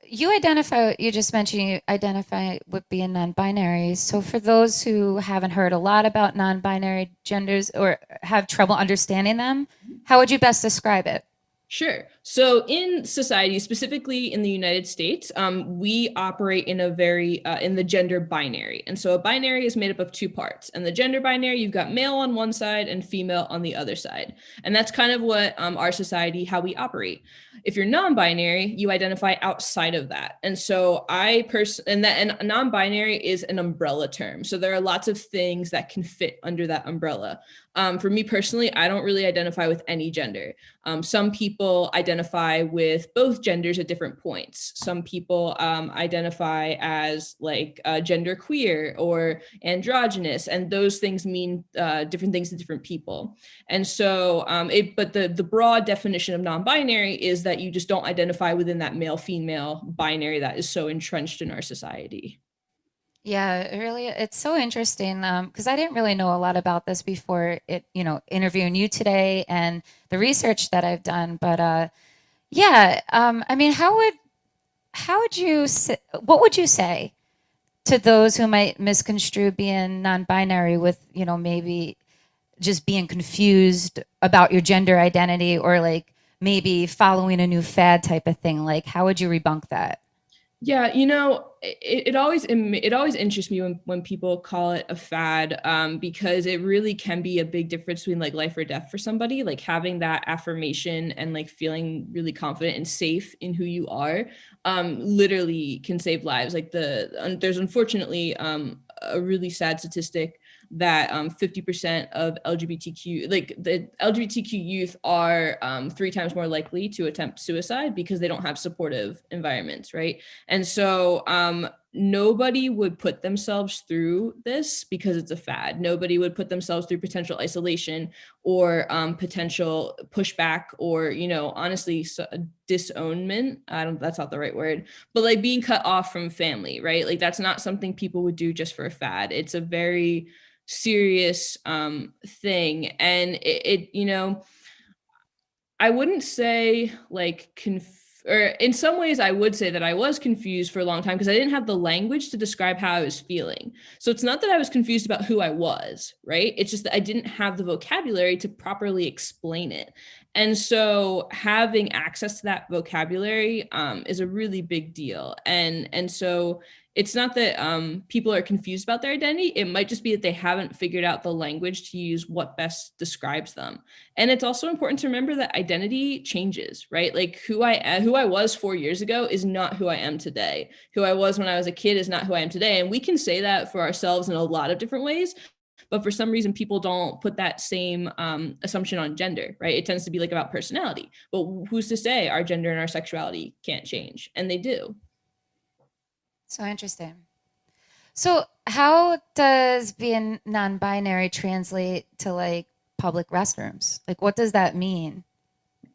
you just mentioned you identify with being non-binary. So for those who haven't heard a lot about non-binary genders or have trouble understanding them, how would you best describe it? Sure. So in society, specifically in the United States, we operate in a very in the gender binary, and so a binary is made up of two parts. And the gender binary, you've got male on one side and female on the other side, and that's kind of what our society, how we operate. If you're non-binary, you identify outside of that, and so and non-binary is an umbrella term. So there are lots of things that can fit under that umbrella. For me personally, I don't really identify with any gender. Some people identify with both genders at different points. Some people identify as like gender queer or androgynous, and those things mean different things to different people. And so, but the broad definition of non-binary is that you just don't identify within that male-female binary that is so entrenched in our society. Yeah, it's so interesting because I didn't really know a lot about this before interviewing you today and the research that I've done. But yeah, I mean, how would you say, what would you say to those who might misconstrue being non-binary with, maybe just being confused about your gender identity or like maybe following a new fad type of thing? Like, how would you rebunk that? Yeah, it always interests me when people call it a fad, because it really can be a big difference between like life or death for somebody. Like having that affirmation and like feeling really confident and safe in who you are, literally can save lives. Like there's unfortunately a really sad statistic that 50% of LGBTQ, like the LGBTQ youth are 3 times more likely to attempt suicide because they don't have supportive environments, right? And so nobody would put themselves through this because it's a fad. Nobody would put themselves through potential isolation or potential pushback or, honestly, disownment. I don't, that's not the right word, but like being cut off from family, right? Like that's not something people would do just for a fad. It's a very serious thing. And I wouldn't say like or in some ways I would say that I was confused for a long time because I didn't have the language to describe how I was feeling. So it's not that I was confused about who I was, right? It's just that I didn't have the vocabulary to properly explain it. And so having access to that vocabulary is a really big deal. And so it's not that people are confused about their identity. It might just be that they haven't figured out the language to use what best describes them. And it's also important to remember that identity changes, right? Like who I was 4 years ago is not who I am today. Who I was when I was a kid is not who I am today. And we can say that for ourselves in a lot of different ways. But for some reason, people don't put that same assumption on gender, right? It tends to be like about personality. But who's to say our gender and our sexuality can't change? And they do. So interesting. So, how does being non-binary translate to like public restrooms? Like, what does that mean?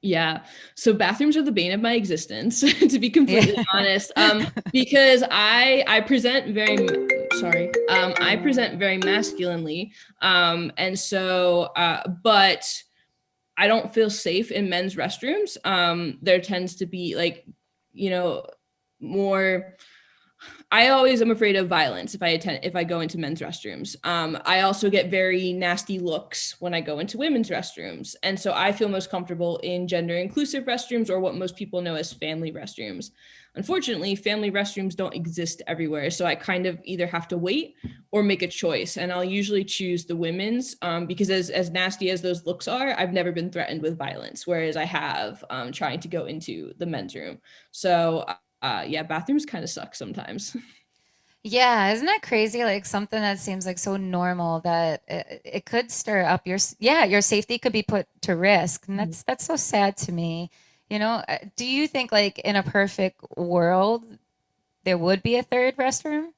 Yeah. So bathrooms are the bane of my existence, to be Yeah. completely honest. Because I present very I present very masculinely. And so but I don't feel safe in men's restrooms. There tends to be like, you know, more I always am afraid of violence if I go into men's restrooms. I also get very nasty looks when I go into women's restrooms, and so I feel most comfortable in gender inclusive restrooms or what most people know as family restrooms. Unfortunately, family restrooms don't exist everywhere, so I kind of either have to wait or make a choice, and I'll usually choose the women's because as nasty as those looks are, I've never been threatened with violence, whereas I have trying to go into the men's room. So yeah, bathrooms kind of suck sometimes. Yeah, isn't that crazy? Like something that seems like so normal that it could stir up yeah, your safety could be put to risk. And that's so sad to me. Do you think like in a perfect world there would be a third restroom?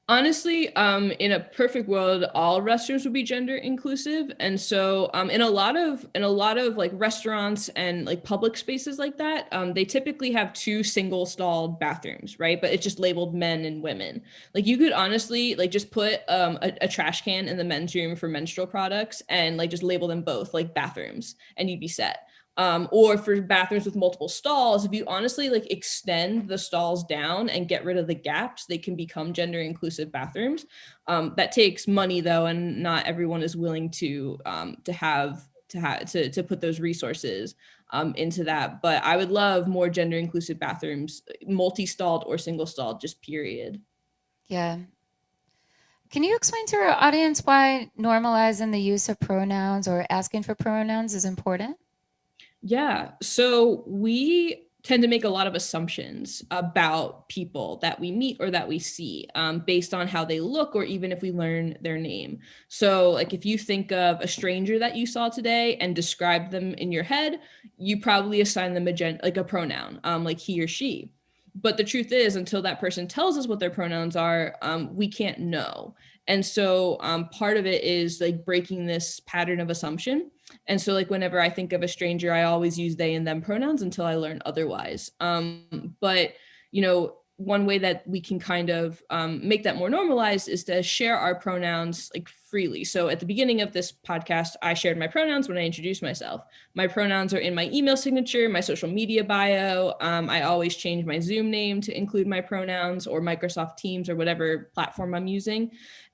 Honestly, in a perfect world, all restrooms would be gender inclusive, and so in a lot of like restaurants and like public spaces like that, they typically have two single stalled bathrooms, right? But it's just labeled men and women. Like you could honestly like just put a trash can in the men's room for menstrual products and like just label them both like bathrooms, and you'd be set. Or for bathrooms with multiple stalls, if you honestly like extend the stalls down and get rid of the gaps, they can become gender inclusive bathrooms. That takes money though, and not everyone is willing to put those resources into that. But I would love more gender inclusive bathrooms, multi-stalled or single stalled, just period. Yeah. Can you explain to our audience why normalizing the use of pronouns or asking for pronouns is important? Yeah. So we tend to make a lot of assumptions about people that we meet or that we see based on how they look, or even if we learn their name. So like if you think of a stranger that you saw today and describe them in your head, you probably assign them a pronoun, like he or she. But the truth is, until that person tells us what their pronouns are, we can't know. And so part of it is like breaking this pattern of assumption. And so like whenever I think of a stranger, I always use they and them pronouns until I learn otherwise. But you know, one way that we can kind of make that more normalized is to share our pronouns like freely. So at the beginning of this podcast, I shared my pronouns when I introduced myself. My pronouns are in my email signature, my social media bio. I always change my Zoom name to include my pronouns, or Microsoft Teams, or whatever platform I'm using.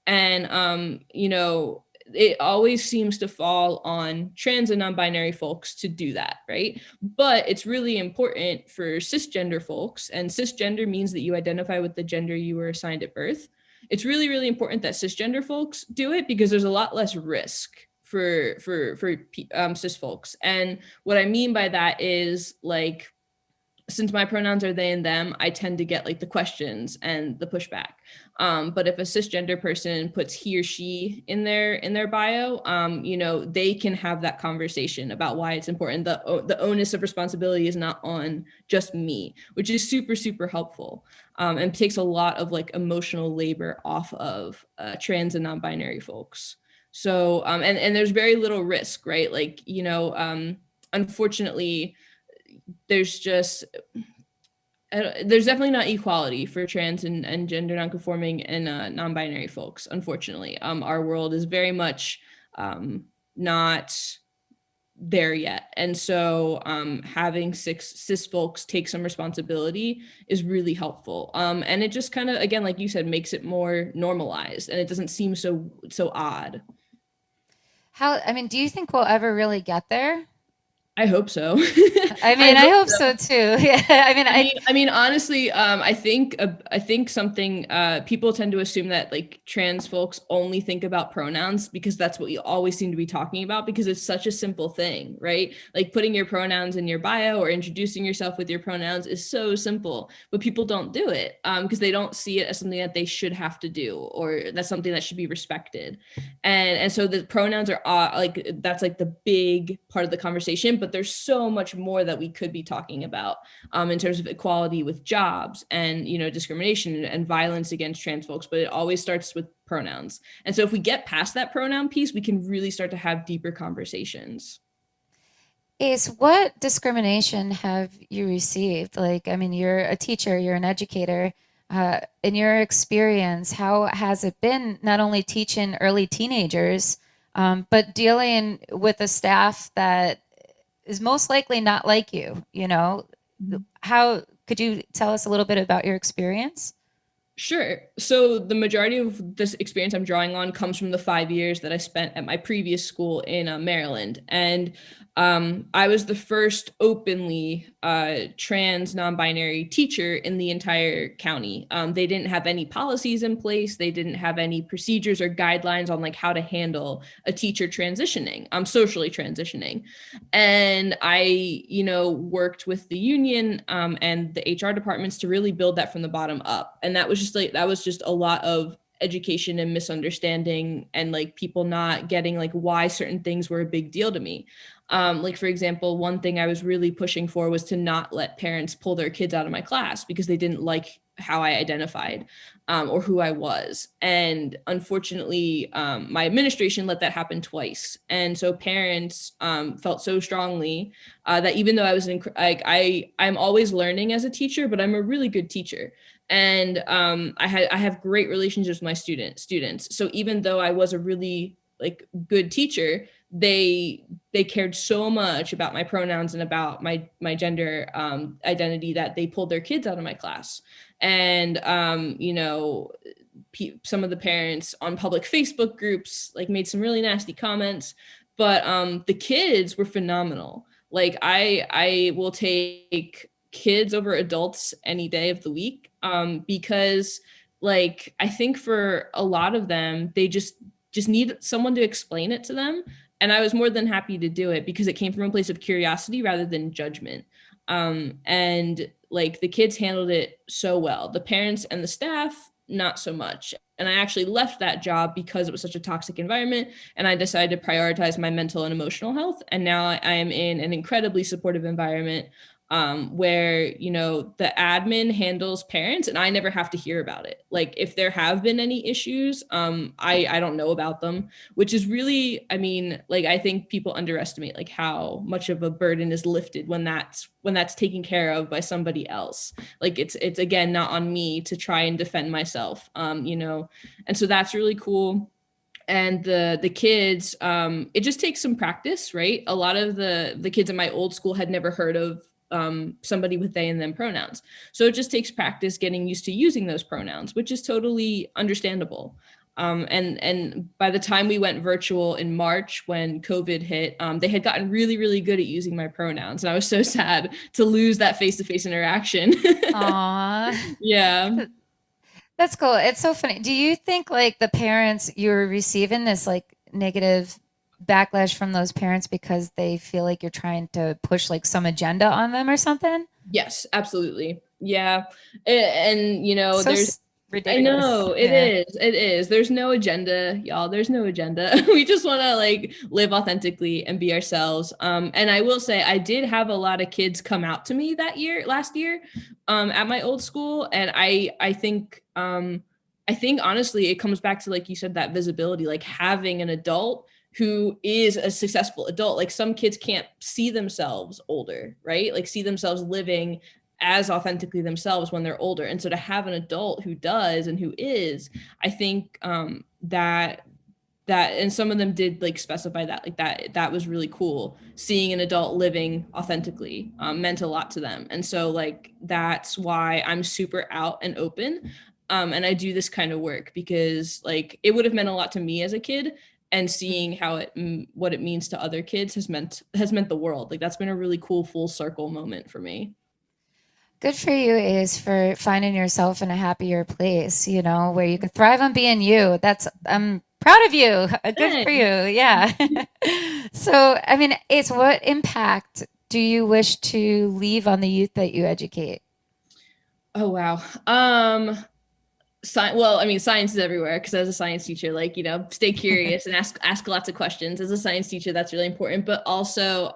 And you know, it always seems to fall on trans and non-binary folks to do that, right? But it's really important for cisgender folks, and cisgender means that you identify with the gender you were assigned at birth. It's really, really important that cisgender folks do it, because there's a lot less risk for cis folks. And what I mean by that is, like, since my pronouns are they and them, I tend to get like the questions and the pushback. But if a cisgender person puts he or she in their bio, you know, they can have that conversation about why it's important. The onus of responsibility is not on just me, which is super, super helpful, and takes a lot of like emotional labor off of trans and non-binary folks. So and there's very little risk, right? Like, you know, unfortunately, there's just there's definitely not equality for trans and gender nonconforming and non-binary folks. Unfortunately, our world is very much not there yet, and so having cis folks take some responsibility is really helpful. And it just kind of, again, like you said, makes it more normalized, and it doesn't seem so odd. I mean, do you think we'll ever really get there? I hope so. I I mean, I hope hope so. so too. Yeah. I mean, I mean, honestly, I think something people tend to assume that like trans folks only think about pronouns because that's what you always seem to be talking about, because it's such a simple thing, right? Like putting your pronouns in your bio or introducing yourself with your pronouns is so simple, but people don't do it because they don't see it as something that they should have to do, or that's something that should be respected. And so the pronouns are like, that's like the big part of the conversation, but there's so much more that we could be talking about in terms of equality with jobs and, you know, discrimination and violence against trans folks. But it always starts with pronouns. And so if we get past that pronoun piece, we can really start to have deeper conversations. Ace, what discrimination have you received? Like, I mean, you're a teacher, you're an educator. In your experience, how has it been not only teaching early teenagers, but dealing with a staff that is most likely not like you? You know, how could you tell us a little bit about your experience? Sure. So the majority of this experience I'm drawing on comes from the 5 years that I spent at my previous school in Maryland. And I was the first openly trans non-binary teacher in the entire county. They didn't have any policies in place. They didn't have any procedures or guidelines on like how to handle a teacher transitioning, socially transitioning. And I, you know, worked with the union and the HR departments to really build that from the bottom up. And that was just a lot of education and misunderstanding, and like people not getting like why certain things were a big deal to me. Like, for example, one thing I was really pushing for was to not let parents pull their kids out of my class because they didn't like how I identified or who I was. And unfortunately, my administration let that happen twice. And so parents felt so strongly that even though I was I'm always learning as a teacher, but I'm a really good teacher. And I have great relationships with my students. So even though I was a really like good teacher, they cared so much about my pronouns and about my gender identity that they pulled their kids out of my class. And some of the parents on public Facebook groups like made some really nasty comments, but the kids were phenomenal. Like I will take kids over adults any day of the week, because like I think for a lot of them they just need someone to explain it to them, and I was more than happy to do it because it came from a place of curiosity rather than judgment. And like the kids handled it so well, the parents and the staff not so much. And I actually left that job because it was such a toxic environment, and I decided to prioritize my mental and emotional health. And now I am in an incredibly supportive environment, where the admin handles parents and I never have to hear about it. Like if there have been any issues, I don't know about them, which is really, I mean, like I think people underestimate like how much of a burden is lifted when that's taken care of by somebody else. Like it's again not on me to try and defend myself, and so that's really cool. And the kids, it just takes some practice, right? A lot of the kids in my old school had never heard of somebody with they and them pronouns. So it just takes practice getting used to using those pronouns, which is totally understandable. And by the time we went virtual in March when COVID hit, they had gotten really, really good at using my pronouns. And I was so sad to lose that face-to-face interaction. Aw. Yeah. That's cool. It's so funny. Do you think like the parents you're receiving this like negative backlash from those parents because they feel like you're trying to push like some agenda on them or something? Yes, absolutely. Yeah. And So there's I ridiculous. know it Yeah. is. It is. There's no agenda, y'all. There's no agenda. We just want to like live authentically and be ourselves. And I will say I did have a lot of kids come out to me last year, at my old school. And I think honestly, it comes back to, like you said, that visibility, like having an adult who is a successful adult. Like some kids can't see themselves older, right? Like see themselves living as authentically themselves when they're older. And so to have an adult who does and who is, I think that and some of them did like specify that, like that was really cool. Seeing an adult living authentically meant a lot to them. And so like that's why I'm super out and open. And I do this kind of work because like it would have meant a lot to me as a kid, and seeing how what it means to other kids has meant the world. Like that's been a really cool full circle moment for me. Good for you, Ace, for finding yourself in a happier place, where you can thrive on being you. I'm proud of you. Good for Hey. you. Yeah. So, I mean, Ace, what impact do you wish to leave on the youth that you educate? Oh wow. Well, I mean, science is everywhere because as a science teacher, like, stay curious and ask lots of questions. As a science teacher, that's really important. But also,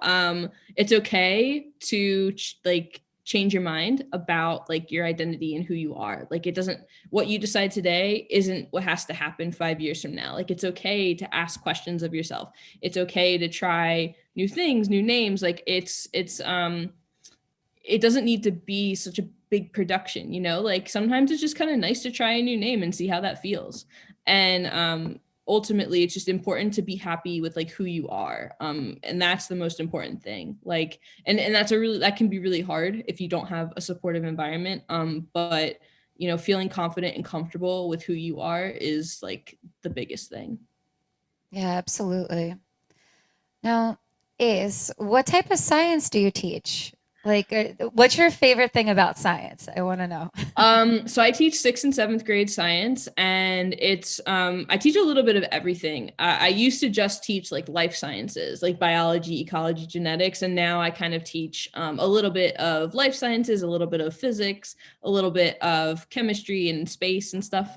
it's okay to like change your mind about like your identity and who you are. Like it doesn't, what you decide today isn't what has to happen 5 years from now. Like it's okay to ask questions of yourself. It's okay to try new things, new names. Like it doesn't need to be such a big production, like sometimes it's just kind of nice to try a new name and see how that feels. And ultimately it's just important to be happy with like who you are, and that's the most important thing. Like and that's that can be really hard if you don't have a supportive environment, but feeling confident and comfortable with who you are is like the biggest thing. Yeah, absolutely. Now, Ace, what type of science do you teach? Like, what's your favorite thing about science? I want to know. So I teach 6th and 7th grade science, and it's I teach a little bit of everything. I used to just teach like life sciences, like biology, ecology, genetics, and now I kind of teach a little bit of life sciences, a little bit of physics, a little bit of chemistry and space and stuff.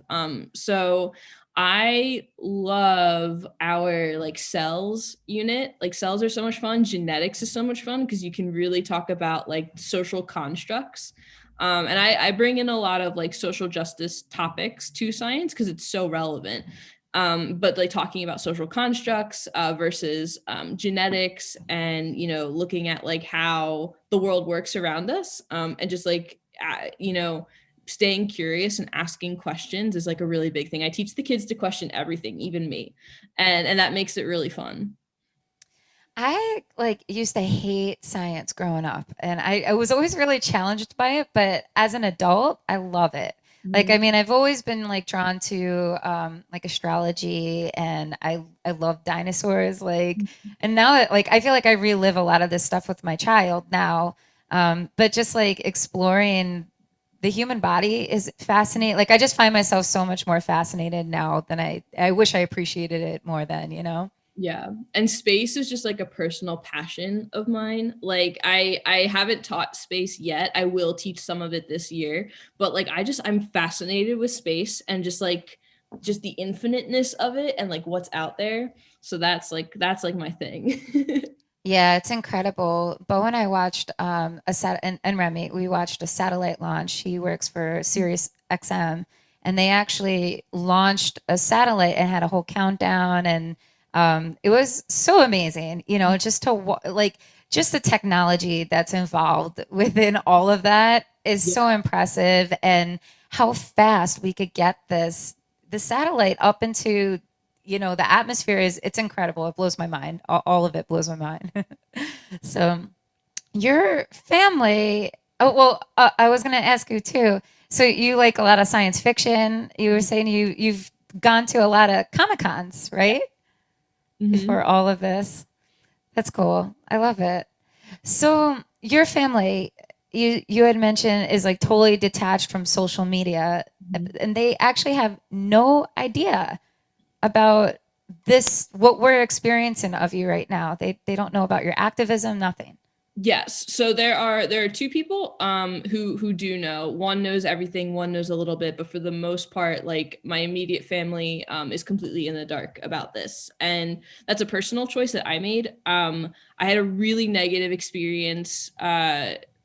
So I love our like cells unit. Like cells are so much fun. Genetics is so much fun because you can really talk about like social constructs. And I bring in a lot of like social justice topics to science because it's so relevant. But like talking about social constructs versus genetics, and looking at like how the world works around us, and just like staying curious and asking questions is like a really big thing. I teach the kids to question everything, even me, and that makes it really fun. I like used to hate science growing up, and I was always really challenged by it, but as an adult, I love it. Like, I Mhm. mean, I've always been like drawn to like astrology, and I love dinosaurs. Like, and now like I feel like I relive a lot of this stuff with my child now. But just like exploring the human body is fascinating. Like, I just find myself so much more fascinated now than I wish I appreciated it more then, you know? Yeah. And space is just like a personal passion of mine. Like I haven't taught space yet. I will teach some of it this year, but like I'm fascinated with space and just the infiniteness of it and like what's out there. So that's like my thing. Yeah, it's incredible. Beau and I watched and Remy, we watched a satellite launch. He works for Sirius XM, and they actually launched a satellite and had a whole countdown, and it was so amazing. You know, just like just the technology that's involved within all of that is Yeah. so impressive, and how fast we could get the satellite up into the atmosphere is it's incredible. It blows my mind. All of it blows my mind. So your family, oh well, I was going to ask you too. So you like a lot of science fiction. You were saying you've gone to a lot of Comic Cons, Yeah. right? Hmm. Before all of this. That's cool. I love it. So your family, you had mentioned, is like totally detached from social media, and they actually have no idea about this, what we're experiencing of you right now. They don't know about your activism, nothing. Yes. So there are two people who do know. One knows everything, one knows a little bit, but for the most part, like my immediate family is completely in the dark about this. And that's a personal choice that I made. I had a really negative experience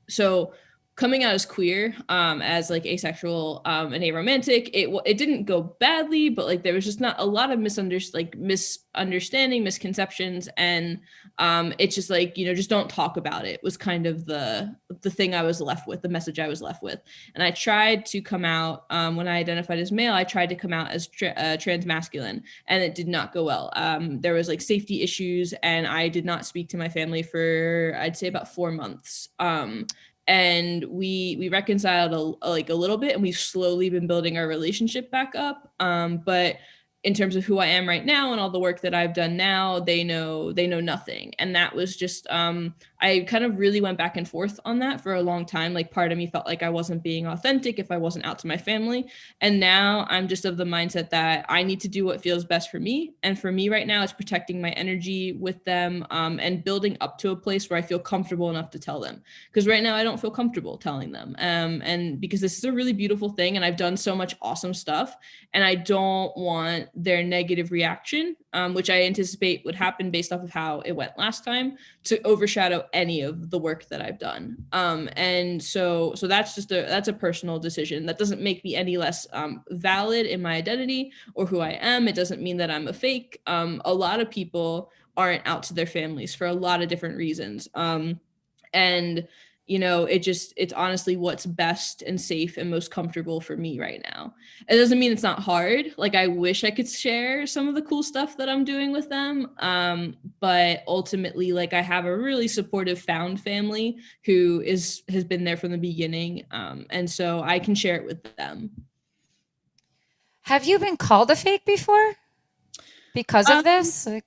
so coming out as queer, as like asexual and aromantic, it didn't go badly, but like there was just not a lot of misunderstanding, misconceptions, and it's just like, just don't talk about it was kind of the thing I was left with, the message I was left with. And I tried to come out, when I identified as male, I tried to come out as trans masculine, and it did not go well. There was like safety issues, and I did not speak to my family for, I'd say, about 4 months. And we reconciled like a little bit, and we've slowly been building our relationship back up. But in terms of who I am right now and all the work that I've done now, they know nothing. And that was just I kind of really went back and forth on that for a long time. Like part of me felt like I wasn't being authentic if I wasn't out to my family. And now I'm just of the mindset that I need to do what feels best for me. And for me right now, it's protecting my energy with them, and building up to a place where I feel comfortable enough to tell them. Because right now I don't feel comfortable telling them. And because this is a really beautiful thing, and I've done so much awesome stuff, and I don't want their negative reaction, which I anticipate would happen based off of how it went last time, to overshadow any of the work that I've done. And so that's a personal decision. That doesn't make me any less valid in my identity or who I am. It doesn't mean that I'm a fake. A lot of people aren't out to their families for a lot of different reasons. And it's honestly what's best and safe and most comfortable for me right now. It doesn't mean it's not hard. Like I wish I could share some of the cool stuff that I'm doing with them, but ultimately, like I have a really supportive found family who has been there from the beginning, and so I can share it with them. Have you been called a fake before because of um, this? Like,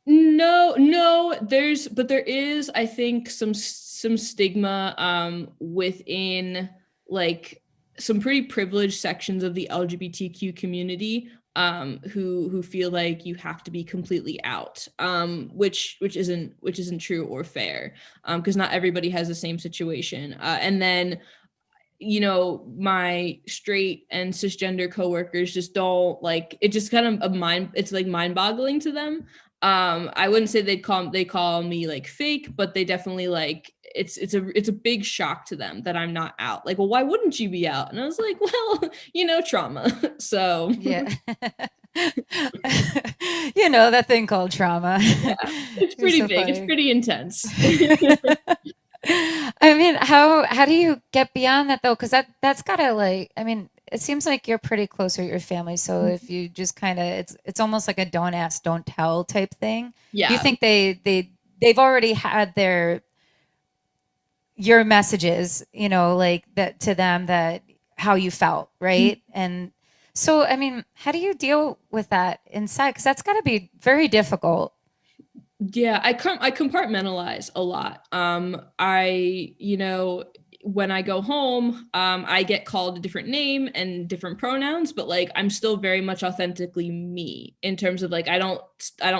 No, no, there is, I think, some stigma within like some pretty privileged sections of the LGBTQ community, who feel like you have to be completely out, which isn't true or fair, because not everybody has the same situation. And then my straight and cisgender coworkers just don't like it, just kind of a mind it's like mind boggling to them. I wouldn't say they call me like fake, but they definitely like it's a big shock to them that I'm not out. Like, well, why wouldn't you be out? And I was like, well, trauma. So yeah. You know, that thing called trauma. yeah, it's You're pretty so big, it's funny. pretty intense. I mean, how do you get beyond that though? Because that's gotta like, I mean, it seems like you're pretty close with your family. So if you just kind of, it's almost like a don't ask, don't tell type thing. Do you Yeah. think they've already had your messages, like that to them, that how you felt, right? And so, I mean, how do you deal with that inside? Because that's got to be very difficult. Yeah, I compartmentalize a lot. When I go home, I get called a different name and different pronouns, but like I'm still very much authentically me in terms of like I don't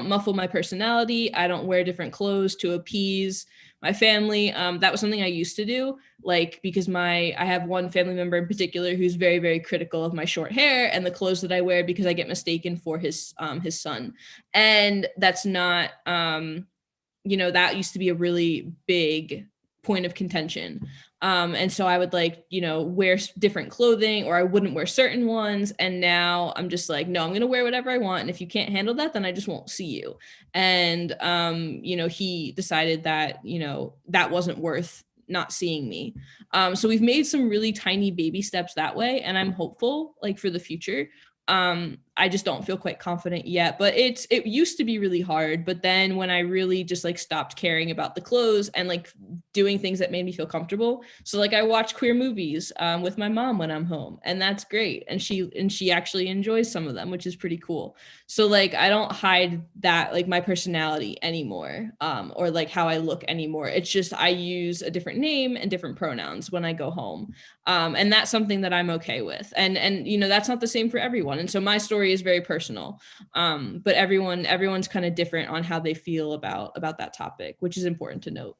muffle my personality. I don't wear different clothes to appease my family. That was something I used to do, like because I have one family member in particular who's very, very critical of my short hair and the clothes that I wear because I get mistaken for his son. And that's not that used to be a really big point of contention. And so I would like, wear different clothing or I wouldn't wear certain ones. And now I'm just like, no, I'm going to wear whatever I want. And if you can't handle that, then I just won't see you. And, he decided that, that wasn't worth not seeing me. So we've made some really tiny baby steps that way. And I'm hopeful like for the future. I just don't feel quite confident yet, but it used to be really hard. But then when I really just like stopped caring about the clothes and like doing things that made me feel comfortable. So like I watch queer movies with my mom when I'm home, and that's great. And she actually enjoys some of them, which is pretty cool. So like I don't hide that like my personality anymore, or like how I look anymore. It's just I use a different name and different pronouns when I go home. And that's something that I'm okay with. And that's not the same for everyone. And so my story is very personal, but everyone's kind of different on how they feel about that topic, which is important to note.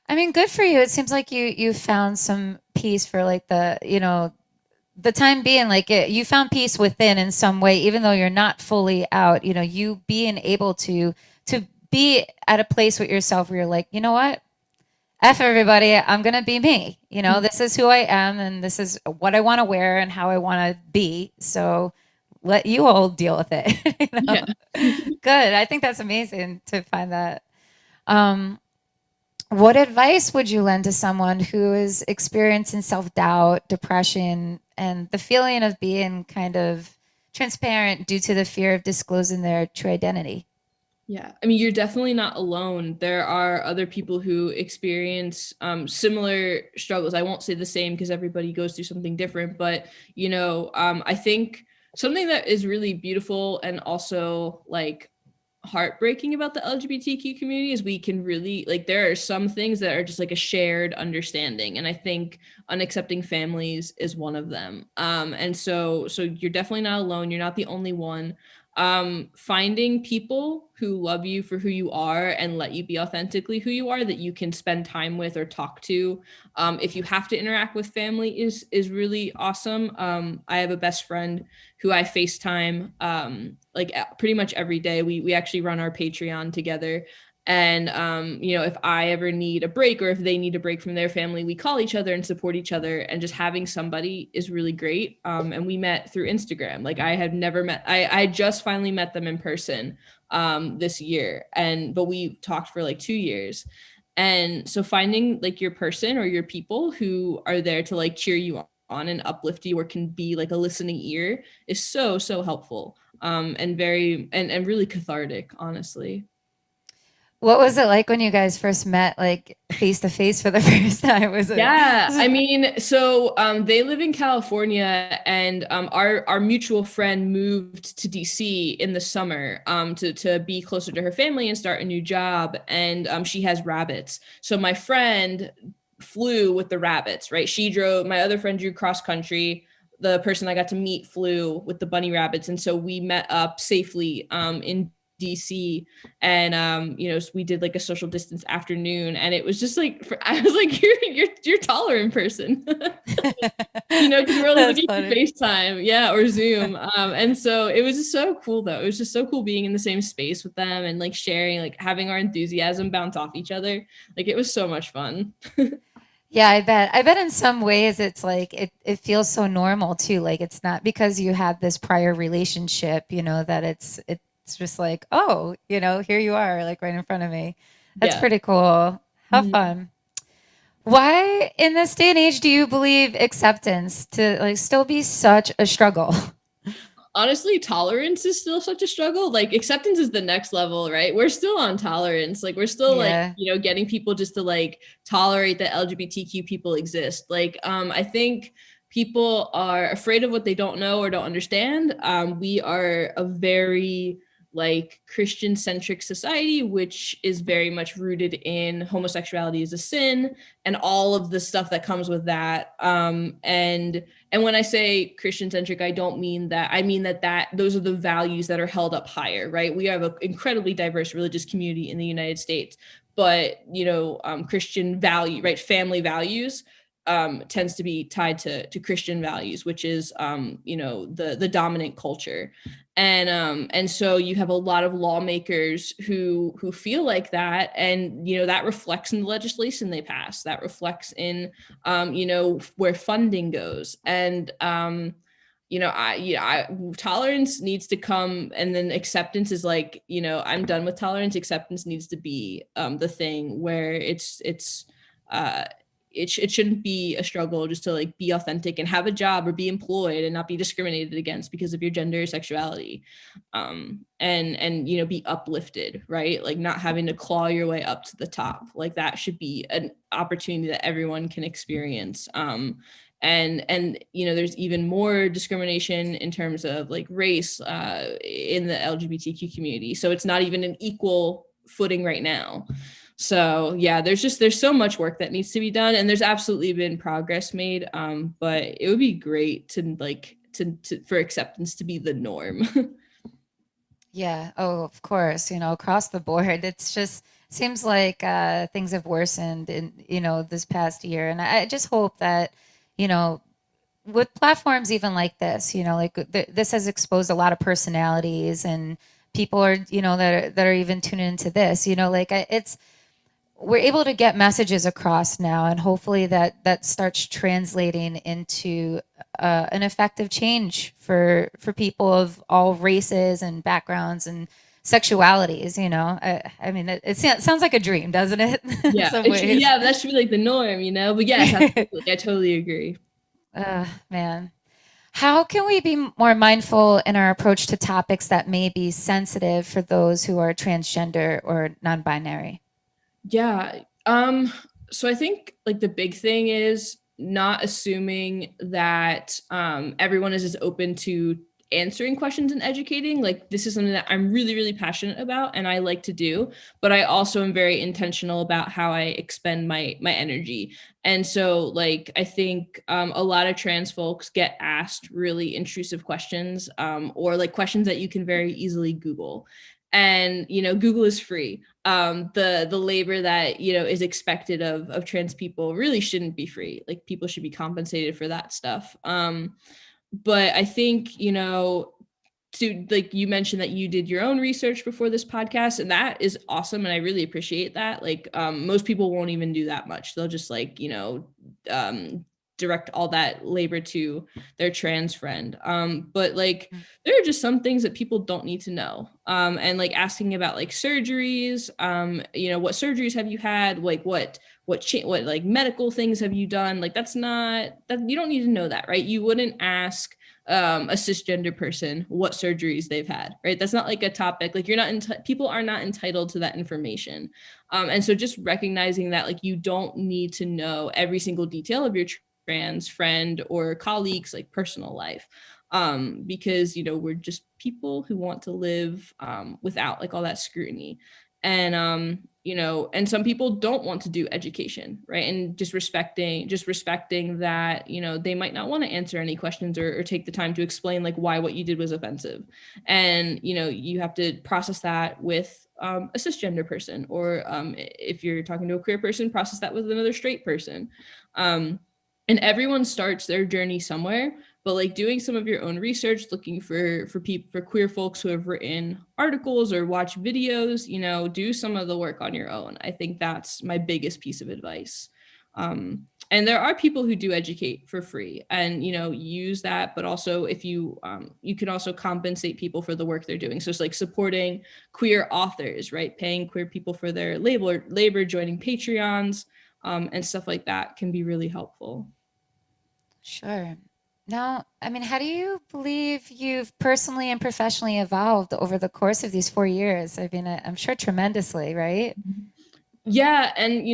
I mean, good for you. It seems like you found some peace for like the time being, like you found peace within in some way, even though you're not fully out. You being able to be at a place with yourself where you're like, you know what, F everybody, I'm gonna be me. This is who I am, and this is what I want to wear and how I want to be. So let you all deal with it. Yeah. Good. I think that's amazing to find that. Um, what advice would you lend to someone who is experiencing self doubt, depression, and the feeling of being kind of transparent due to the fear of disclosing their true identity? Yeah, I mean, you're definitely not alone. There are other people who experience similar struggles. I won't say the same because everybody goes through something different, but I think something that is really beautiful and also like heartbreaking about the LGBTQ community is we can really like there are some things that are just like a shared understanding, and I think unaccepting families is one of them. And so you're definitely not alone. You're not the only one. Finding people who love you for who you are and let you be authentically who you are that you can spend time with or talk to, if you have to interact with family, is really awesome. I have a best friend who I FaceTime like pretty much every day. We actually run our Patreon together. And if I ever need a break or if they need a break from their family, we call each other and support each other. And just having somebody is really great. And we met through Instagram. Like I had never met, I just finally met them in person this year. But we talked for like 2 years. And so finding like your person or your people who are there to like cheer you on and uplift you or can be like a listening ear is so, so helpful. And very and really cathartic, honestly. What was it like when you guys first met, like face to face for the first time? Yeah, I mean, so they live in California, and our mutual friend moved to DC in the summer to be closer to her family and start a new job. And she has rabbits, so my friend flew with the rabbits. Right, she drove. My other friend drew cross country. The person I got to meet flew with the bunny rabbits, and so we met up safely in DC. And we did like a social distance afternoon, and it was just like I was like, you're taller in person. Because we're only That's looking for funny. FaceTime, yeah, or Zoom. And so it was just so cool though. It was just so cool being in the same space with them and like sharing, like having our enthusiasm bounce off each other. Like it was so much fun. Yeah, I bet. I bet in some ways it's like it feels so normal too. Like it's not because you had this prior relationship, that it's just like, oh, here you are, like right in front of me. That's Yeah. pretty cool. How Mhm. fun. Why in this day and age do you believe acceptance to like still be such a struggle? Honestly, tolerance is still such a struggle. Like acceptance is the next level, right? We're still on tolerance. Like we're still like, Yeah. getting people just to like tolerate that LGBTQ people exist. Like I think people are afraid of what they don't know or don't understand. We are a very like Christian centric society, which is very much rooted in homosexuality as a sin and all of the stuff that comes with that. And when I say Christian centric, I don't mean that. I mean that those are the values that are held up higher, right? We have an incredibly diverse religious community in the United States, but Christian value, right? Family values tends to be tied to Christian values, which is the dominant culture. And so you have a lot of lawmakers who feel like that, and that reflects in the legislation they pass, that reflects in where funding goes. And tolerance needs to come, and then acceptance is like, I'm done with tolerance. Acceptance needs to be the thing where uh it shouldn't be a struggle just to like be authentic and have a job or be employed and not be discriminated against because of your gender or sexuality. And be uplifted, right? Like not having to claw your way up to the top. Like that should be an opportunity that everyone can experience. And there's even more discrimination in terms of like race in the LGBTQ community, so it's not even an equal footing right now. So yeah, there's so much work that needs to be done, and there's absolutely been progress made, but it would be great to like to for acceptance to be the norm. Yeah. Oh, of course. Across the board, it's just seems like things have worsened in this past year, and I just hope that you know with platforms even like this, like this has exposed a lot of personalities and people are that are even tuning into this. Like it's we're able to get messages across now, and hopefully that starts translating into an effective change for people of all races and backgrounds and sexualities. I mean, it sounds like a dream, doesn't it? In Yeah, some ways. yeah, that should be like the norm, but yes, absolutely, I totally agree. Man, how can we be more mindful in our approach to topics that may be sensitive for those who are transgender or non-binary? Yeah. So I think like the big thing is not assuming that everyone is as open to answering questions and educating. Like this is something that I'm really, really passionate about and I like to do, but I also am very intentional about how I expend my energy. And so like I think a lot of trans folks get asked really intrusive questions, or like questions that you can very easily Google. And Google is free. The labor that is expected of trans people really shouldn't be free. Like people should be compensated for that stuff. But I think to like you mentioned that you did your own research before this podcast, and that is awesome, and I really appreciate that. Like most people won't even do that much. They'll just like um direct all that labor to their trans friend. But like there are just some things that people don't need to know. And like asking about like surgeries, what surgeries have you had, like what like medical things have you done, like that's not that you don't need to know that, right? You wouldn't ask a cisgender person what surgeries they've had, right? That's not like a topic. Like you're not people are not entitled to that information. And so just recognizing that like you don't need to know every single detail of your trans friend or colleagues like personal life, because we're just people who want to live without like all that scrutiny. And and some people don't want to do education, right? And just respecting that they might not want to answer any questions or take the time to explain like why what you did was offensive. And you have to process that with a cisgender person, or if you're talking to a queer person, process that with another straight person. And everyone starts their journey somewhere, but like doing some of your own research, looking for people, for queer folks who have written articles or watch videos, do some of the work on your own. I think that's my biggest piece of advice. And there are people who do educate for free, and use that, but also if you you can also compensate people for the work they're doing. So it's like supporting queer authors, right? Paying queer people for their labor, joining Patreons, and stuff like that can be really helpful. Sure. Now, I mean, how do you believe you've personally and professionally evolved over the course of these 4 years? I mean, I'm sure tremendously, right? Yeah, and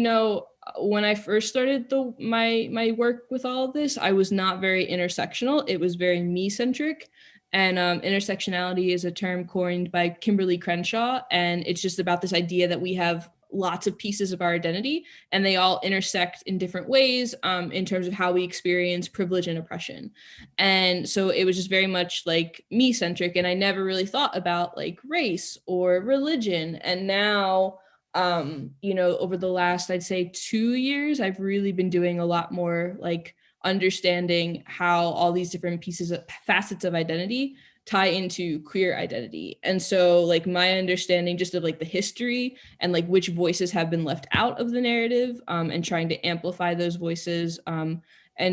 when I first started my work with all of this, I was not very intersectional. It was very me centric, and intersectionality is a term coined by Kimberly Crenshaw, and it's just about this idea that we have lots of pieces of our identity, and they all intersect in different ways in terms of how we experience privilege and oppression. And so it was just very much like me centric, and I never really thought about like race or religion. And now over the last, I'd say 2 years, I've really been doing a lot more like understanding how all these different pieces of facets of identity tie into queer identity. And so like my understanding just of like the history and like which voices have been left out of the narrative, and trying to amplify those voices, and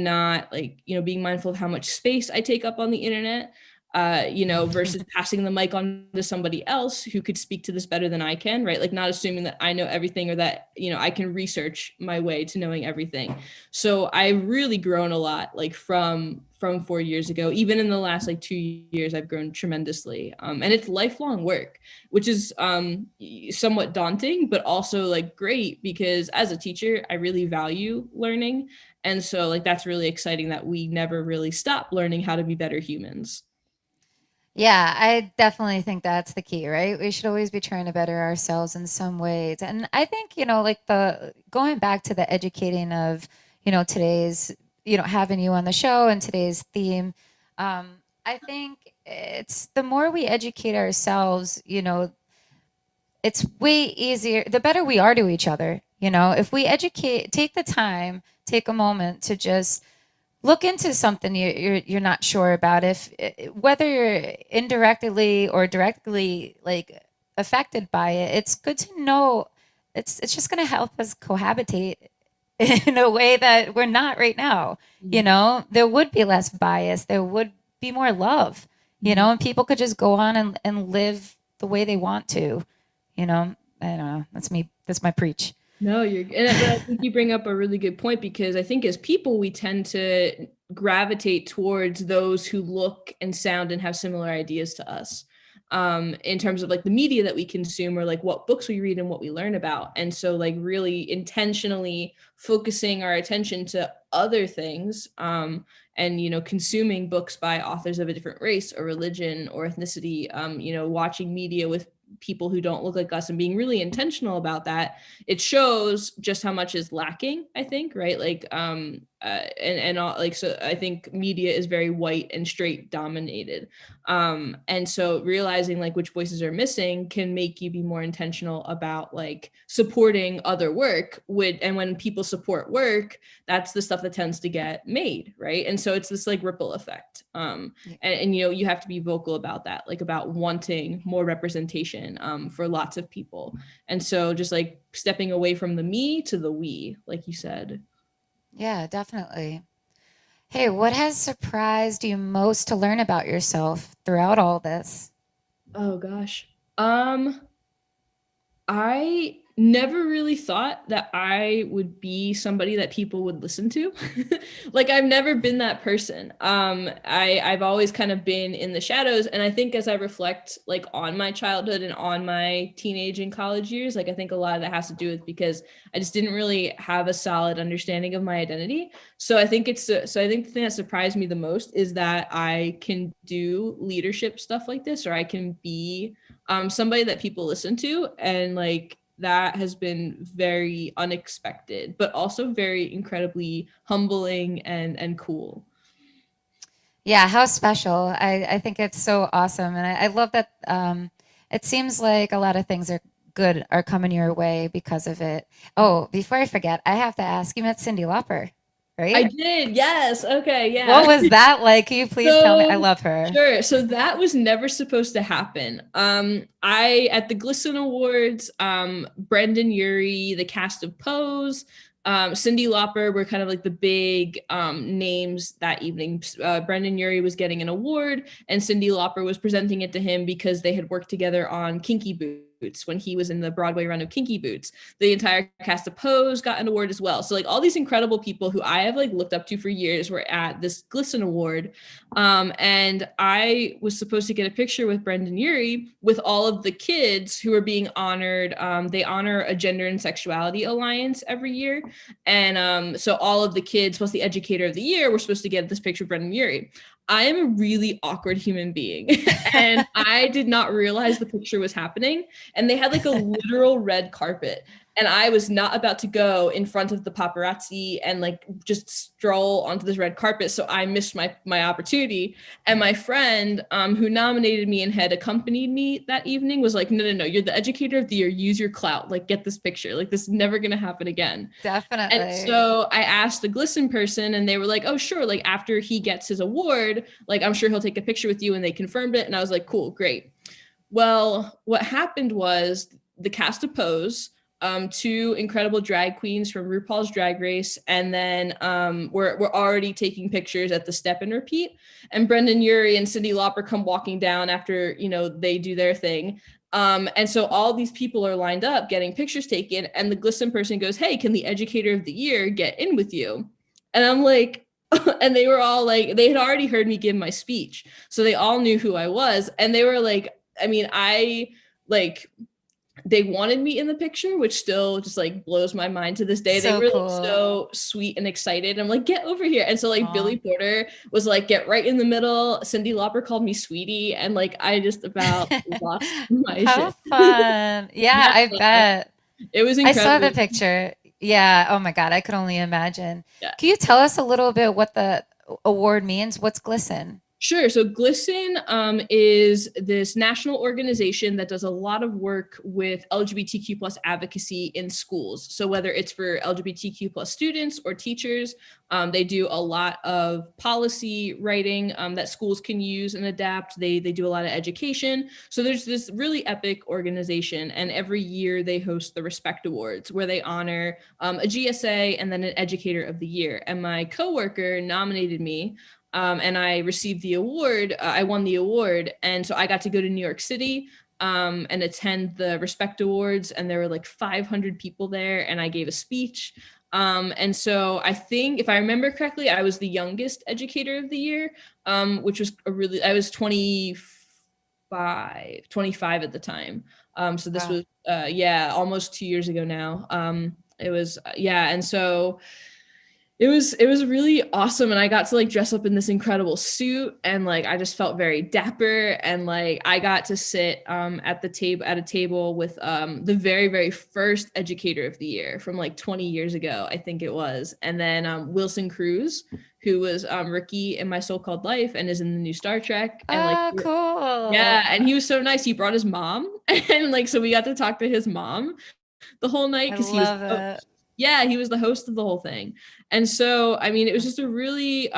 not like, being mindful of how much space I take up on the internet, versus passing the mic on to somebody else who could speak to this better than I can, right? Like not assuming that I know everything or that, I can research my way to knowing everything. So I've really grown a lot, like from 4 years ago. Even in the last like 2 years, I've grown tremendously. And it's lifelong work, which is somewhat daunting, but also like great because as a teacher, I really value learning. And so like that's really exciting that we never really stop learning how to be better humans. Yeah, I definitely think that's the key, right? We should always be trying to better ourselves in some ways. And I think, like the going back to the educating of, today's, having you on the show and today's theme, I think it's the more we educate ourselves, it's way easier, the better we are to each other. If we educate, take the time, take a moment to just look into something you're not sure about, if whether you're indirectly or directly like affected by it, it's good to know. It's just going to help us cohabitate in a way that we're not right now. There would be less bias, there would be more love, and people could just go on and live the way they want to. I don't know, that's me, that's my preach. No, but I think you bring up a really good point because I think as people, we tend to gravitate towards those who look and sound and have similar ideas to us, in terms of like the media that we consume or like what books we read and what we learn about. And so like really intentionally focusing our attention to other things, and consuming books by authors of a different race or religion or ethnicity, watching media with people who don't look like us and being really intentional about that, it shows just how much is lacking, I think, right? Like and all, like, so I think media is very white and straight dominated, and so realizing like which voices are missing can make you be more intentional about like supporting other work and when people support work, that's the stuff that tends to get made, right? And so it's this like ripple effect, and you have to be vocal about that, like about wanting more representation, for lots of people. And so just like stepping away from the me to the we, like you said. Yeah, definitely. Hey, what has surprised you most to learn about yourself throughout all this? Oh gosh. I never really thought that I would be somebody that people would listen to. Like I've never been that person. I've always kind of been in the shadows. And I think as I reflect like on my childhood and on my teenage and college years, like I think a lot of that has to do with because I just didn't really have a solid understanding of my identity. So I think I think the thing that surprised me the most is that I can do leadership stuff like this, or I can be somebody that people listen to, and like that has been very unexpected but also very incredibly humbling and cool. Yeah, how special. I think it's so awesome. And I love that it seems like a lot of things are coming your way because of it. Oh, before I forget, I have to ask, you met Cyndi Lauper, I right? did, yes. Okay, What yeah. was that like? Can you please tell me? I So love her. sure. So that was never supposed to happen. I at the Glisten Awards, Brendan Urie, the cast of Pose, Cyndi Lauper were kind of like the big names that evening. Brendan Urie was getting an award, and Cyndi Lauper was presenting it to him because they had worked together on Kinky Boots. Boots when he was in the Broadway run of Kinky Boots. The entire cast of Pose got an award as well. So like all these incredible people who I have like looked up to for years were at this Glisten Award. And I was supposed to get a picture with Brendan Urie with all of the kids who are being honored. They honor a gender and sexuality alliance every year. And so all of the kids plus the educator of the year were supposed to get this picture of Brendan Urie. I am a really awkward human being and I did not realize the picture was happening. And they had like a literal red carpet. And I was not about to go in front of the paparazzi and like just stroll onto this red carpet. So I missed my opportunity. And my friend who nominated me and had accompanied me that evening was like, no, you're the educator of the year. Use your clout. Like, get this picture. Like, this is never going to happen again. Definitely. And so I asked the Glisten person and they were like, oh, sure. Like after he gets his award, like I'm sure he'll take a picture with you. And they confirmed it. And I was like, cool, great. Well, what happened was the cast of Pose, two incredible drag queens from RuPaul's Drag Race, and then we're already taking pictures at the Step and Repeat. And Brendan Urie and Cyndi Lauper come walking down after, you know, they do their thing. And so all these people are lined up getting pictures taken, and the Glisten person goes, hey, can the educator of the year get in with you? And I'm like, and they were all like, they had already heard me give my speech. So they all knew who I was. And they were like, I mean, they wanted me in the picture, which still just like blows my mind to this day. So they were cool. like, so sweet and excited. I'm like, get over here. And so like Billy Porter was like, get right in the middle. Cyndi Lauper called me sweetie. And like, I just about lost my How shit. fun. Yeah, I bet. It was I saw incredible. the picture. Yeah. Oh my God. I could only imagine. Yeah. Can you tell us a little bit what the award means? What's Glisten? Sure. So Glisten is this national organization that does a lot of work with LGBTQ plus advocacy in schools. So whether it's for LGBTQ plus students or teachers, they do a lot of policy writing that schools can use and adapt. They do a lot of education. So there's this really epic organization, and every year they host the Respect Awards, where they honor a GSA and then an Educator of the Year. And my coworker nominated me. And I received the award. I won the award. And so I got to go to New York City and attend the Respect Awards. And there were like 500 people there. And I gave a speech. And so I think, if I remember correctly, I was the youngest educator of the year, which was I was 25 at the time. So this was, almost 2 years ago now. It was, and so it was really awesome. And I got to like dress up in this incredible suit, and like I just felt very dapper, and like I got to sit at a table with the very, very first educator of the year from like 20 years ago, I think it was. And then Wilson Cruz, who was Ricky in My So-Called Life and is in the new Star Trek. And like, cool. Yeah, and he was so nice. He brought his mom, and like so we got to talk to his mom the whole night, because he was the host of the whole thing. And so, I mean, it was just a really,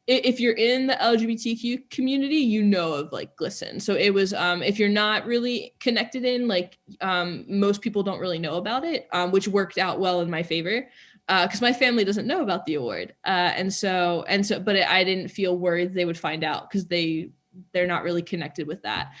if you're in the LGBTQ community, you know of like Glisten. So it was, if you're not really connected in, like most people don't really know about it, which worked out well in my favor, because my family doesn't know about the award. But I didn't feel worried they would find out, because they're not really connected with that.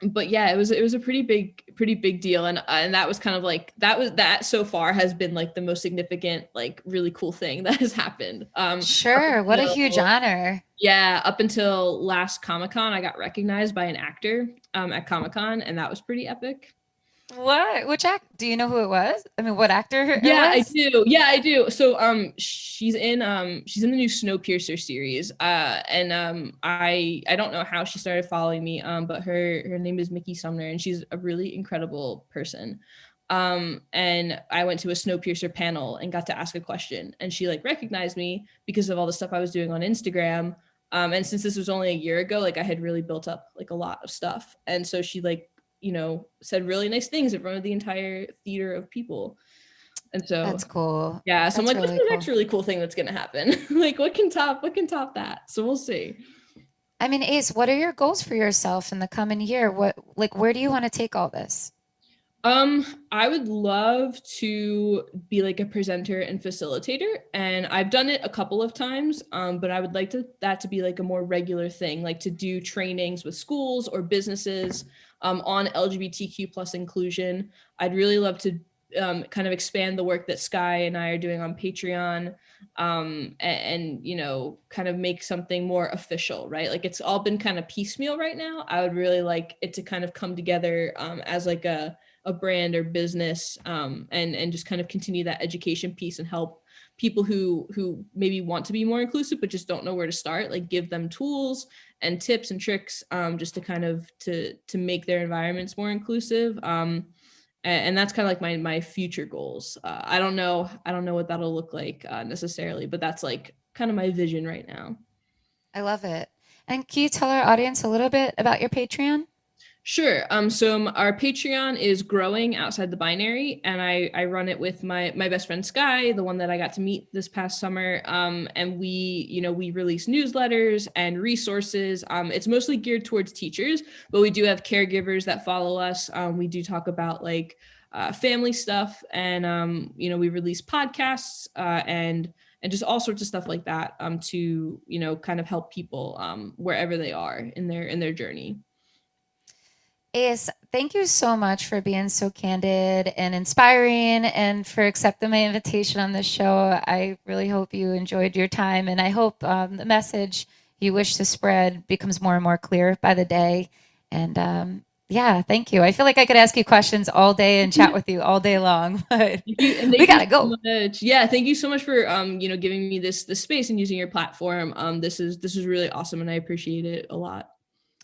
But yeah, it was a pretty big deal. And that was kind of like, that so far has been like the most significant, like really cool thing that has happened. Sure. What a huge honor. Yeah. Up until last Comic-Con, I got recognized by an actor at Comic-Con, and that was pretty epic. What? Which act? Do you know who it was? I mean, what actor? Yeah, I do. Yeah, I do. So she's in the new Snowpiercer series. And I don't know how she started following me, but her name is Mickey Sumner, and she's a really incredible person. And I went to a Snowpiercer panel and got to ask a question, and she like recognized me because of all the stuff I was doing on Instagram. And since this was only a year ago, like I had really built up like a lot of stuff. And so she like, said really nice things in front of the entire theater of people. And so that's cool. Yeah. So I'm like, really what's the next really cool thing that's going to happen? Like what can top that? So we'll see. I mean, Ace, what are your goals for yourself in the coming year? Where do you want to take all this? I would love to be like a presenter and facilitator, and I've done it a couple of times. But I would like that to be like a more regular thing, like to do trainings with schools or businesses on LGBTQ plus inclusion. I'd really love to kind of expand the work that Sky and I are doing on Patreon, and you know, kind of make something more official, right? Like it's all been kind of piecemeal right now. I would really like it to kind of come together as like a brand or business, and just kind of continue that education piece and help people who maybe want to be more inclusive but just don't know where to start, like give them tools and tips and tricks, just to kind of to make their environments more inclusive, and that's kind of like my future goals. I don't know what that'll look like necessarily, but that's like kind of my vision right now. I love it. And can you tell our audience a little bit about your Patreon? Sure. So our Patreon is growing outside the binary, and I run it with my best friend Sky, the one that I got to meet this past summer. And we release newsletters and resources. It's mostly geared towards teachers, but we do have caregivers that follow us. We do talk about like family stuff, and we release podcasts, and just all sorts of stuff like that, to kind of help people wherever they are in their journey. Ace, thank you so much for being so candid and inspiring and for accepting my invitation on this show. I really hope you enjoyed your time, and I hope the message you wish to spread becomes more and more clear by the day. And yeah, thank you. I feel like I could ask you questions all day and chat with you all day long, but we Thank you gotta go. so much. Yeah, thank you so much for giving me this space and using your platform. This is really awesome, and I appreciate it a lot.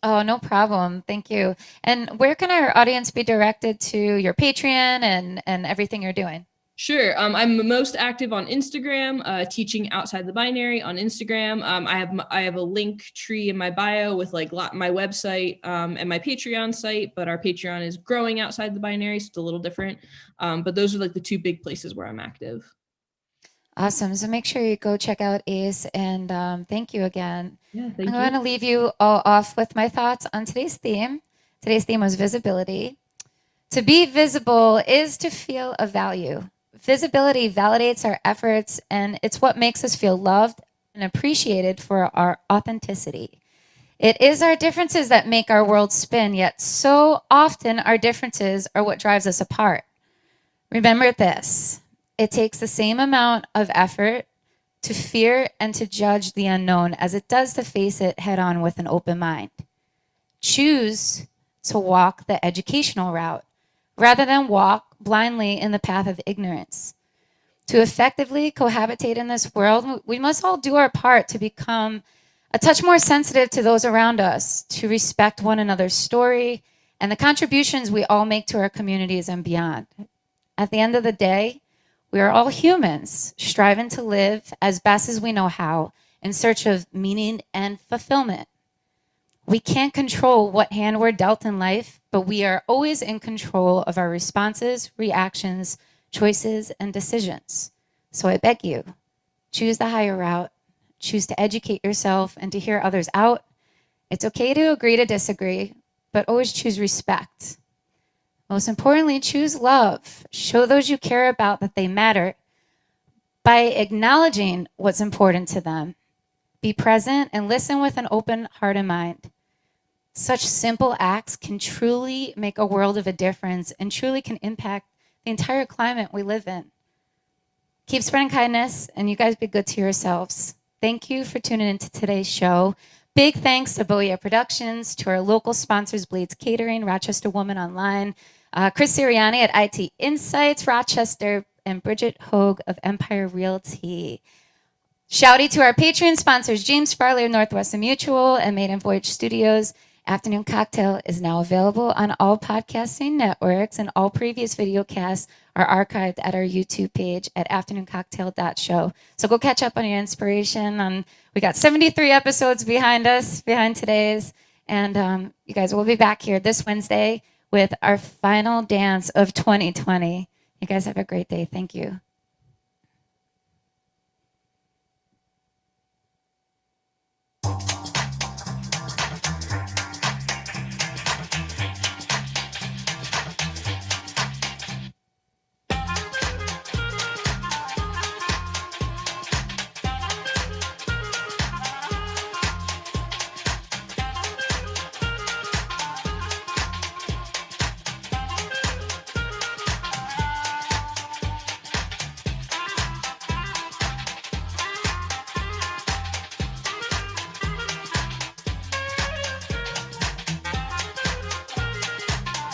Oh, no problem. Thank you. And where can our audience be directed to your Patreon and everything you're doing? Sure. I'm most active on Instagram, teaching outside the binary on Instagram. I have a link tree in my bio with like my website, and my Patreon site, but our Patreon is growing outside the binary, so it's a little different. But those are like the two big places where I'm active. Awesome. So make sure you go check out Ace, and thank you again. Yeah, I'm thank going you. to leave you all off with my thoughts on today's theme. Today's theme was visibility. To be visible is to feel a value. Visibility validates our efforts, and it's what makes us feel loved and appreciated for our authenticity. It is our differences that make our world spin, yet so often our differences are what drives us apart. Remember this: it takes the same amount of effort to fear and to judge the unknown as it does to face it head on with an open mind. Choose to walk the educational route rather than walk blindly in the path of ignorance. To effectively cohabitate in this world, we must all do our part to become a touch more sensitive to those around us, to respect one another's story and the contributions we all make to our communities and beyond. At the end of the day, we are all humans striving to live as best as we know how in search of meaning and fulfillment. We can't control what hand we're dealt in life, but we are always in control of our responses, reactions, choices, and decisions. So I beg you, choose the higher route, choose to educate yourself and to hear others out. It's okay to agree to disagree, but always choose respect. Most importantly, choose love. Show those you care about that they matter by acknowledging what's important to them. Be present and listen with an open heart and mind. Such simple acts can truly make a world of a difference and truly can impact the entire climate we live in. Keep spreading kindness, and you guys be good to yourselves. Thank you for tuning into today's show. Big thanks to Beau Productions, to our local sponsors, Blades Catering, Rochester Woman Online, Chris Sirianni at IT Insights, Rochester, and Bridgett Hoag of Empire Realty. Shouty to our Patreon sponsors, James Farley of Northwestern Mutual and Maiden Voyage Studios. Afternoon Cocktail is now available on all podcasting networks, and all previous video casts are archived at our YouTube page at afternooncocktail.show. So go catch up on your inspiration. We got 73 episodes behind us, behind today's, and you guys will be back here this Wednesday with our final dance of 2020. You guys have a great day. Thank you.